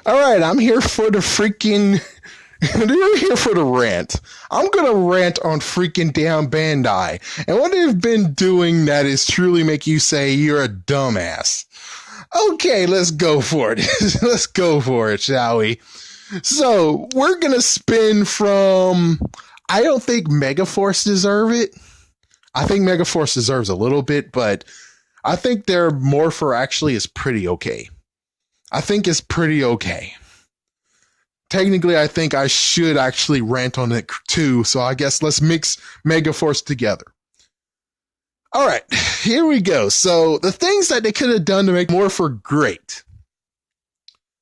All right, I'm here for the freaking. I'm here for the rant. I'm gonna rant on freaking damn Bandai and what they've been doing that is truly make you say you're a dumbass. Okay, let's go for it. Let's go for it, shall we? So we're gonna spin from. I don't think Megaforce deserve it. I think Megaforce deserves a little bit, but I think their Morpher actually is pretty okay. I think it's pretty okay. Technically, I think I should actually rant on it too, so I guess let's mix Megaforce together. All right, here we go. So, the things that they could have done to make Morpher great.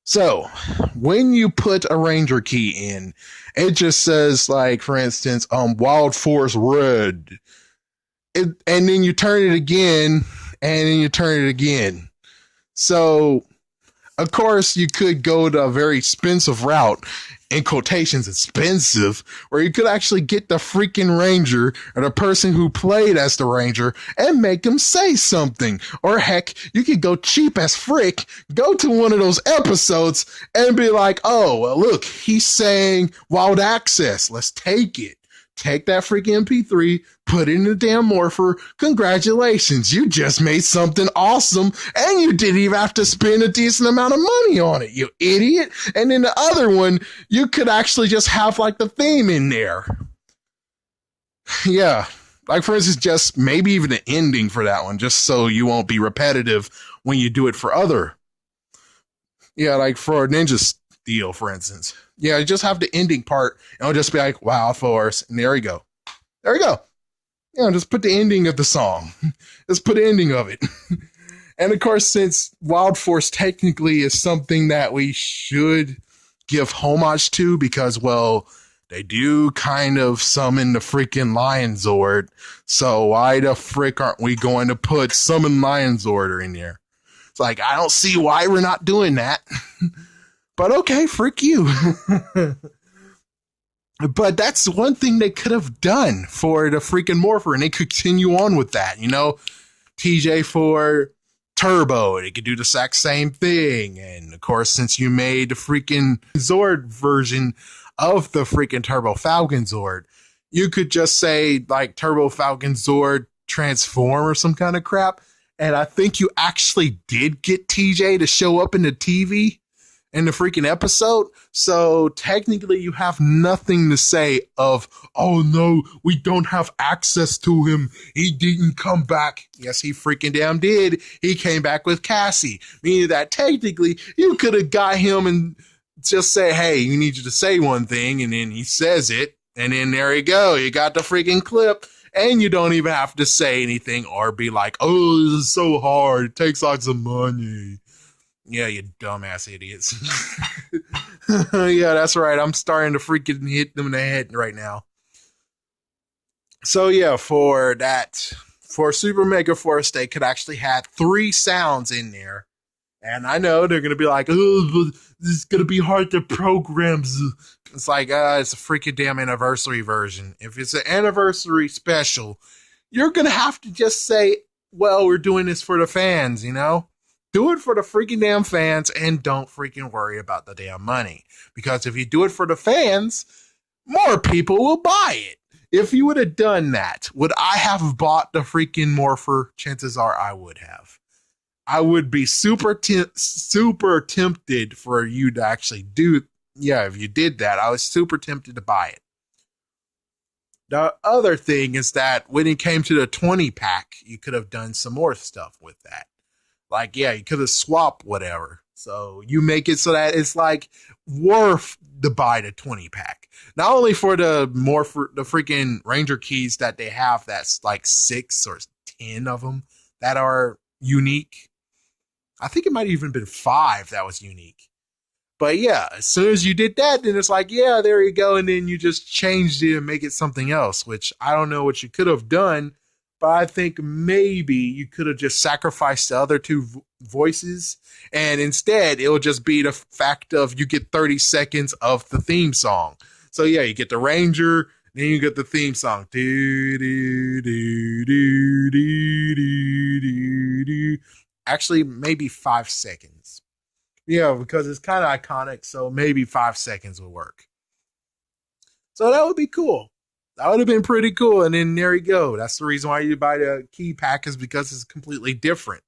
So, when you put a Ranger key in, it just says, like, for instance, Wild Force Red. And then you turn it again, and then you turn it again. So, of course, you could go to a very expensive route, in quotations, expensive, where you could actually get the freaking Ranger or the person who played as the Ranger and make them say something. Or heck, you could go cheap as frick, go to one of those episodes and be like, oh, well, look, he's saying wild access. Let's take it. Take that freaking MP3, put it in the damn Morpher. Congratulations, you just made something awesome, and you didn't even have to spend a decent amount of money on it, you idiot. And then the other one, you could actually just have like the theme in there. Yeah, like for instance, just maybe even an ending for that one, just so you won't be repetitive when you do it for other. Yeah, like for Ninja Steel, for instance. Yeah, just have the ending part, and it'll just be like, Wild Force, and there you go. There you go. Yeah, just put the ending of the song. Just put the ending of it. And of course, since Wild Force technically is something that we should give homage to because, well, they do kind of summon the freaking Lion Zord. So why the frick aren't we going to put Summon Lion Zord in there? It's like, I don't see why we're not doing that. But okay, frick you. But that's one thing they could have done for the freaking Morpher, and they could continue on with that. You know, TJ for Turbo, they could do the exact same thing. And of course, since you made the freaking Zord version of the freaking Turbo Falcon Zord, you could just say like Turbo Falcon Zord transform or some kind of crap. And I think you actually did get TJ to show up in the TV in the freaking episode. So technically you have nothing to say of, oh no, we don't have access to him. He didn't come back. Yes, he freaking damn did. He came back with Cassie. Meaning that technically you could have got him and just say, hey, we need you to say one thing. And then he says it. And then there you go. You got the freaking clip. And you don't even have to say anything or be like, oh, this is so hard. It takes lots of money. Yeah, you dumbass idiots. Yeah, that's right. I'm starting to freaking hit them in the head right now. So yeah, for Super Mega Force, they could actually have 3 sounds in there. And I know they're going to be like, oh, this is going to be hard to program. It's like, it's a freaking damn anniversary version. If it's an anniversary special, you're going to have to just say, well, we're doing this for the fans, you know? Do it for the freaking damn fans and don't freaking worry about the damn money. Because if you do it for the fans, more people will buy it. If you would have done that, would I have bought the freaking Morpher? Chances are I would have. I would be super tempted for you to actually do. Yeah, if you did that, I was super tempted to buy it. The other thing is that when it came to the 20 pack, you could have done some more stuff with that. Like, yeah, you could have swapped whatever. So you make it so that it's like worth to buy the 20 pack. Not only for the freaking Ranger keys that they have, that's like 6 or 10 of them that are unique. I think it might have even been 5 that was unique. But yeah, as soon as you did that, then it's like, yeah, there you go. And then you just changed it and make it something else, which I don't know what you could have done. But I think maybe you could have just sacrificed the other 2 voices. And instead, it'll just be the fact of you get 30 seconds of the theme song. So yeah, you get the Ranger, then you get the theme song. Do, do, do, do, do, do, do, do. Actually, maybe 5 seconds. Yeah, because it's kind of iconic, so maybe 5 seconds will work. So that would be cool. That would have been pretty cool. And then there you go. That's the reason why you buy the key pack is because it's completely different.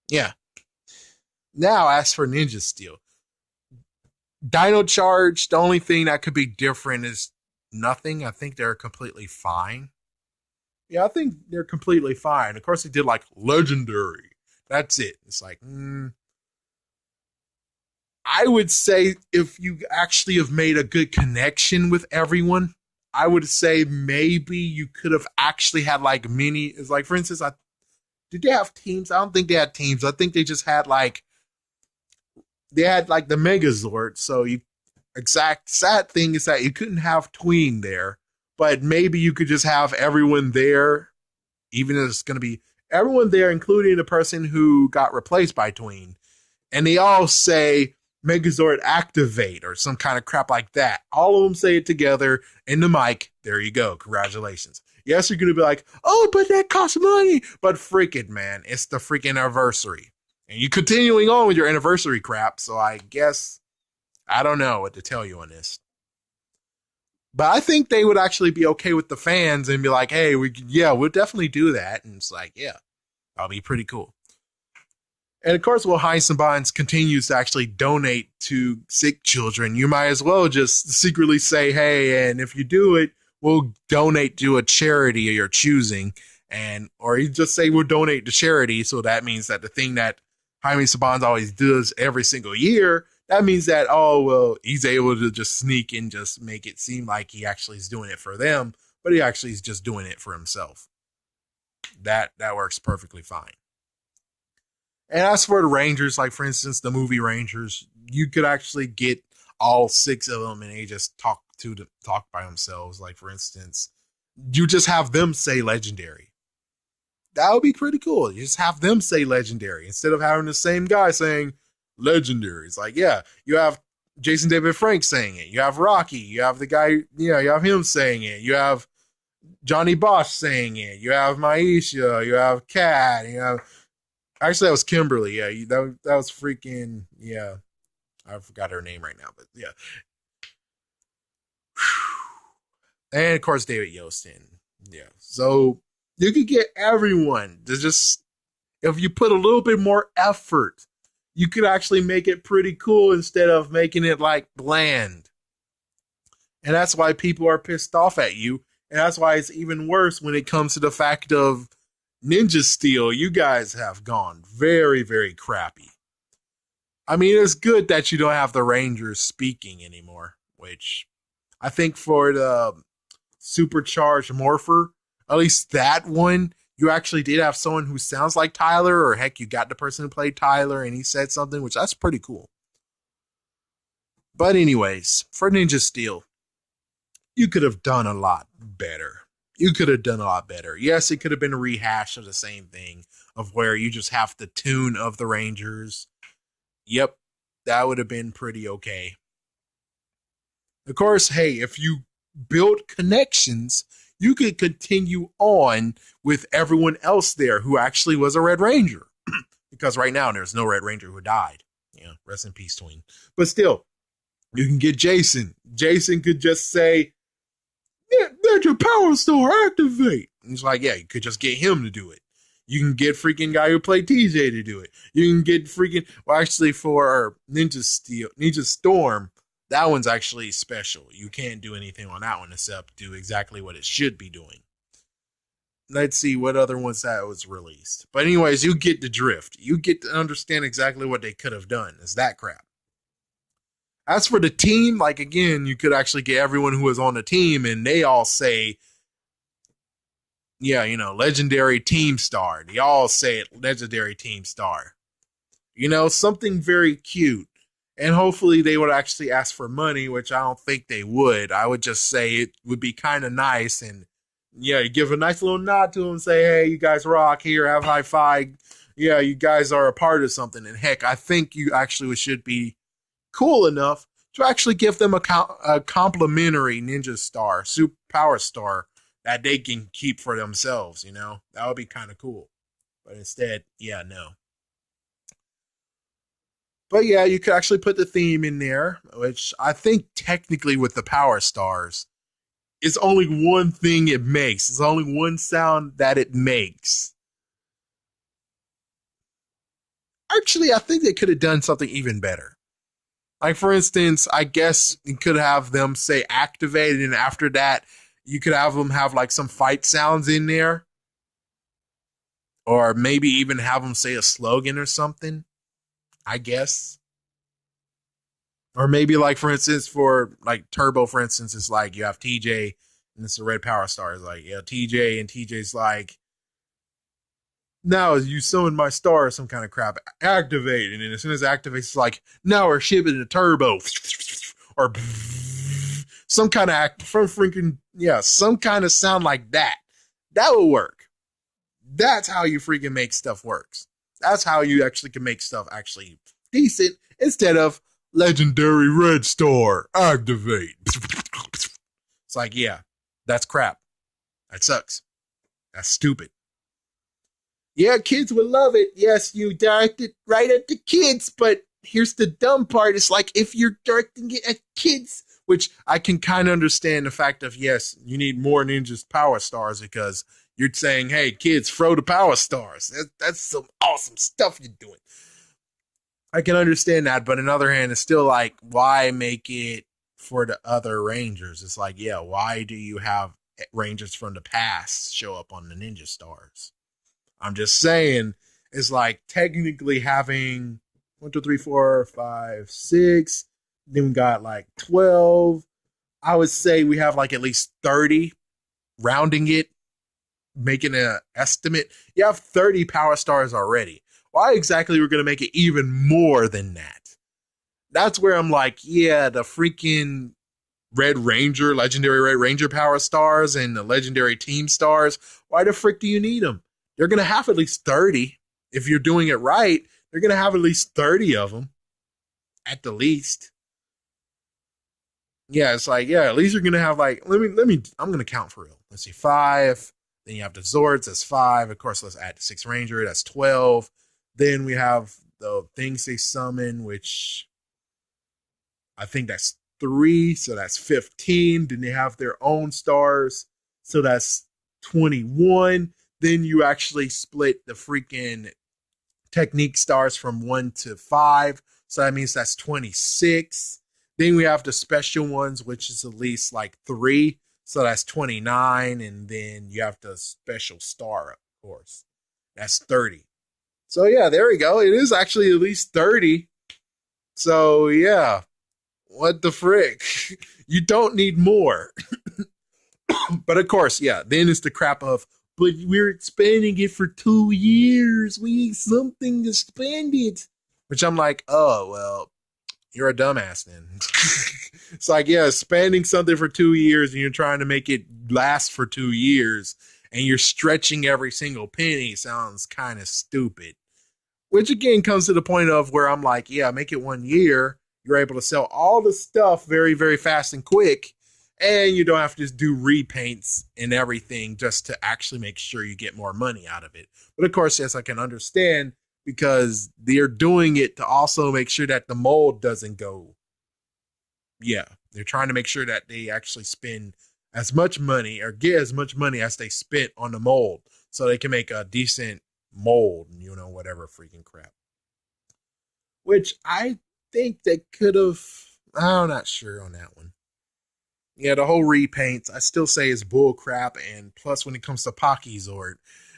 Yeah. Now, as for Ninja Steel, Dino Charge, the only thing that could be different is nothing. I think they're completely fine. Yeah, I think they're completely fine. Of course, they did like legendary. That's it. It's like, I would say if you actually have made a good connection with everyone, I would say maybe you could have actually had like mini. It's like, for instance, did they have teams? I don't think they had teams. I think they just had like the Megazord. So you exact sad thing is that you couldn't have Tween there, but maybe you could just have everyone there, even if it's going to be everyone there, including the person who got replaced by Tween, and they all say Megazord activate or some kind of crap like that. All of them say it together in the mic. There you go. Congratulations. Yes, you're going to be like, oh, but that costs money. But freaking, man, it's the freaking anniversary. And you continuing on with your anniversary crap. So I guess I don't know what to tell you on this. But I think they would actually be okay with the fans and be like, hey, we'll definitely do that. And it's like, yeah, that'll be pretty cool. And of course, while Heinz and Bonds continues to actually donate to sick children, you might as well just secretly say, hey, and if you do it, we'll donate to a charity of your choosing. And or you just say we'll donate to charity. So that means that the thing that Jaime Saban's always does every single year, that means that, oh, well, he's able to just sneak and just make it seem like he actually is doing it for them, but he actually is just doing it for himself. That works perfectly fine. And as for the Rangers, like for instance, the movie Rangers, you could actually get all six of them and they just talk by themselves. Like for instance, you just have them say legendary. That would be pretty cool. You just have them say legendary instead of having the same guy saying legendary. It's like, yeah, you have Jason David Frank saying it. You have Rocky. You have the guy, yeah, you have him saying it. You have Johnny Bosch saying it. You have Maisha. You have Kat. You have actually that was Kimberly. Yeah, that was freaking yeah. I forgot her name right now, but yeah. And of course David Yostin. Yeah. So you could get everyone to just if you put a little bit more effort, you could actually make it pretty cool instead of making it like bland. And that's why people are pissed off at you. And that's why it's even worse when it comes to the fact of Ninja Steel. You guys have gone very, very crappy. I mean, it's good that you don't have the Rangers speaking anymore, which I think for the supercharged Morpher, at least that one, you actually did have someone who sounds like Tyler, or heck, you got the person who played Tyler and he said something, which that's pretty cool. But anyways, for Ninja Steel, you could have done a lot better. You could have done a lot better. Yes, it could have been a rehash of the same thing of where you just have the tune of the Rangers. Yep, that would have been pretty okay. Of course, hey, if you build connections, you could continue on with everyone else there who actually was a Red Ranger. Because right now there's no Red Ranger who died. Yeah, rest in peace, Tween. But still, you can get Jason. Jason could just say, let your power store activate. And it's like, yeah, you could just get him to do it. You can get freaking guy who played TJ to do it. You can get freaking, well, actually for Ninja Storm, that one's actually special. You can't do anything on that one except do exactly what it should be doing. Let's see what other ones that was released. But anyways, you get the drift. You get to understand exactly what they could have done. It's that crap. As for the team, like again, you could actually get everyone who was on the team and they all say, yeah, legendary team star. They all say it, legendary team star. Something very cute. And hopefully they would actually ask for money, which I don't think they would. I would just say it would be kind of nice. And yeah, you give a nice little nod to them and say, hey, you guys rock here, have a high five. Yeah, you guys are a part of something. And heck, I think you actually should be cool enough to actually give them a complimentary ninja star, super power star that they can keep for themselves. That would be kind of cool. But instead, yeah, no. But yeah, you could actually put the theme in there, which I think technically with the Power Stars, it's only one thing it makes. It's only one sound that it makes. Actually, I think they could have done something even better. Like, for instance, I guess you could have them say activate, and after that, you could have them have like some fight sounds in there, or maybe even have them say a slogan or something, I guess. Or maybe, like, for instance, for like Turbo, for instance, it's like you have TJ and it's a red power star. It's like, yeah, TJ, and TJ's like, now you summon my star or some kind of crap. Activate. And then as soon as it activates, it's like, now we're shipping a turbo. Or some kind of act from freaking, yeah, some kind of sound like that. That would work. That's how you freaking make stuff works. That's how you actually can make stuff actually decent instead of legendary red star activate. It's like, yeah, that's crap. That sucks. That's stupid. Yeah, kids would love it. Yes, you direct it right at the kids, but here's the dumb part. It's like if you're directing it at kids, which I can kind of understand the fact of, yes, you need more ninjas power stars because you're saying, hey, kids, throw the power stars. That's some awesome stuff you're doing. I can understand that, but on the other hand, it's still like, why make it for the other Rangers? It's like, yeah, why do you have Rangers from the past show up on the Ninja Stars? I'm just saying, it's like technically having 1, 2, 3, 4, 5, 6. Then we got like 12. I would say we have like at least 30, rounding it, making an estimate. You have 30 power stars already. Why exactly we're going to make it even more than that? That's where I'm like, yeah, the freaking Red Ranger, legendary Red Ranger power stars and the legendary team stars. Why the frick do you need them? They're going to have at least 30. If you're doing it right, they're going to have at least 30 of them at the least. Yeah, it's like, yeah, at least you're going to have like, I'm going to count for real. Let's see, 5. Then you have the Zords, that's 5. Of course, let's add the 6 Ranger, that's 12. Then we have the things they summon, which I think that's 3, so that's 15. Then they have their own stars, so that's 21. Then you actually split the freaking technique stars from 1 to 5, so that means that's 26. Then we have the special ones, which is at least like 3, so that's 29. And then you have the special star, of course, that's 30. So yeah, there we go. It is actually at least 30. So yeah, what the frick? You don't need more. But of course, yeah, then it's the crap of, but we're expanding it for 2 years. We need something to expand it. Which I'm like, oh, well, you're a dumbass then. It's like, yeah, expanding something for 2 years and you're trying to make it last for 2 years and you're stretching every single penny sounds kind of stupid. Which again comes to the point of where I'm like, yeah, make it 1 year. You're able to sell all the stuff very, very fast and quick. And you don't have to just do repaints and everything just to actually make sure you get more money out of it. But of course, yes, I can understand because they're doing it to also make sure that the mold doesn't go. Yeah, they're trying to make sure that they actually spend as much money or get as much money as they spent on the mold so they can make a decent mold, whatever freaking crap. Which I think they could have, I'm not sure on that one. Yeah, the whole repaints, I still say is bull crap. And plus, when it comes to Pocky Zord,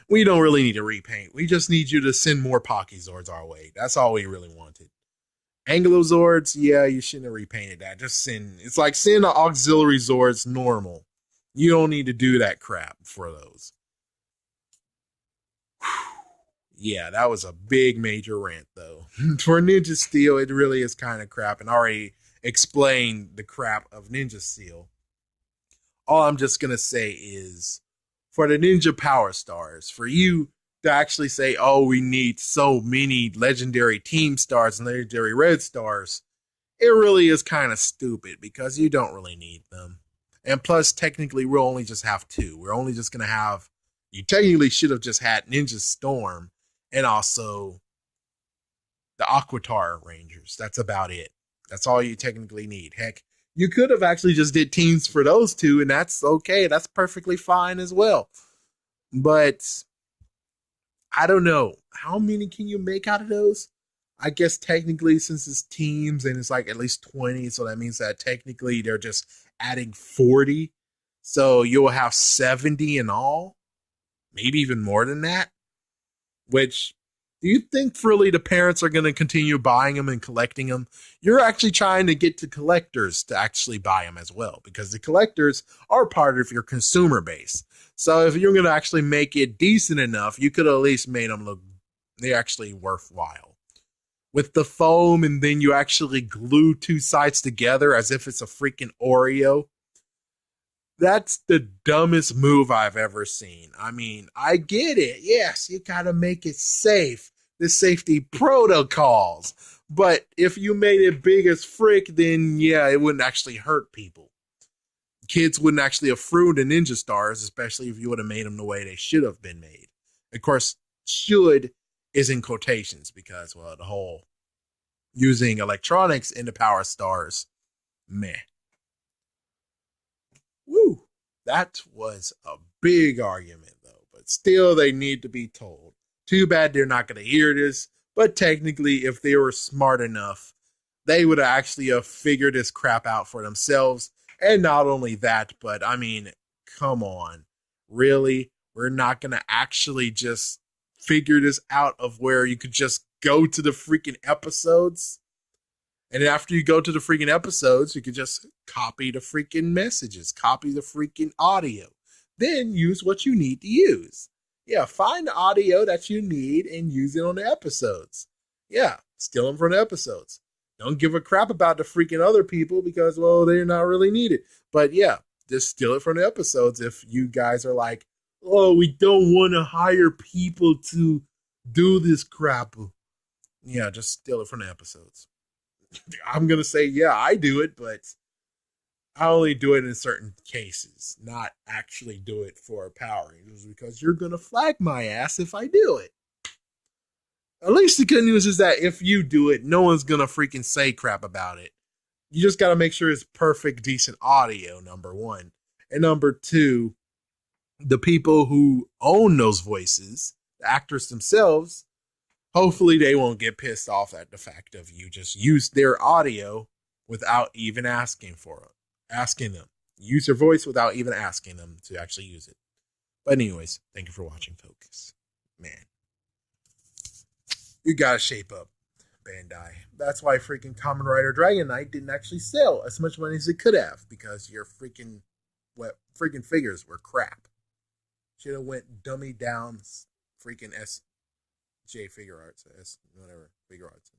we don't really need to repaint. We just need you to send more Pocky Zords our way. That's all we really wanted. Anglo Zords, yeah, you shouldn't have repainted that. Just it's like send the auxiliary Zords normal. You don't need to do that crap for those. Yeah, that was a big major rant though. For Ninja Steel, it really is kind of crap, and I already explained the crap of Ninja Steel. All I'm just gonna say is for the Ninja Power Stars, for you to actually say, oh, we need so many legendary team stars and legendary red stars, it really is kind of stupid because you don't really need them. And plus, technically, we'll only just have 2. We're only just gonna have, you technically should have just had Ninja Storm and also the Aquatar Rangers. That's about it. That's all you technically need. Heck, you could have actually just did teams for those two, and that's okay. That's perfectly fine as well. But I don't know. How many can you make out of those? I guess technically, since it's teams and it's like at least 20, so that means that technically they're just adding 40. So you'll have 70 in all, maybe even more than that. Which, do you think really the parents are going to continue buying them and collecting them? You're actually trying to get to collectors to actually buy them as well, because the collectors are part of your consumer base. So if you're going to actually make it decent enough, you could at least make them look they're actually worthwhile. With the foam, and then you actually glue two sides together as if it's a freaking Oreo. That's the dumbest move I've ever seen. I mean, I get it. Yes, you gotta make it safe. The safety protocols. But if you made it big as frick, then yeah, it wouldn't actually hurt people. Kids wouldn't actually have ruined the Ninja Stars, especially if you would have made them the way they should have been made. Of course, should is in quotations because, well, the whole using electronics in the Power Stars, meh. Woo! That was a big argument, though. But still, they need to be told. Too bad they're not going to hear this. But technically, if they were smart enough, they would actually have figured this crap out for themselves. And not only that, but I mean, come on. Really? We're not going to actually just figure this out of where you could just go to the freaking episodes? And after you go to the freaking episodes, you can just copy the freaking messages, copy the freaking audio, then use what you need to use. Yeah, find the audio that you need and use it on the episodes. Yeah, steal them from the episodes. Don't give a crap about the freaking other people because, well, they're not really needed. But yeah, just steal it from the episodes if you guys are like, oh, we don't want to hire people to do this crap. Yeah, just steal it from the episodes. I'm going to say, yeah, I do it, but I only do it in certain cases, not actually do it for Power Rangers because you're going to flag my ass if I do it. At least the good news is that if you do it, no one's going to freaking say crap about it. You just got to make sure it's perfect, decent audio, number one. And number two, the people who own those voices, the actors themselves, hopefully they won't get pissed off at the fact of you just use their audio without even asking for it. Asking them. Use their voice without even asking them to actually use it. But anyways, thank you for watching, folks. Man. You gotta shape up, Bandai. That's why freaking Kamen Rider Dragon Knight didn't actually sell as much money as it could have, because your freaking figures were crap. Should have went dummy down freaking SJ Figure Arts, whatever, Figure Arts.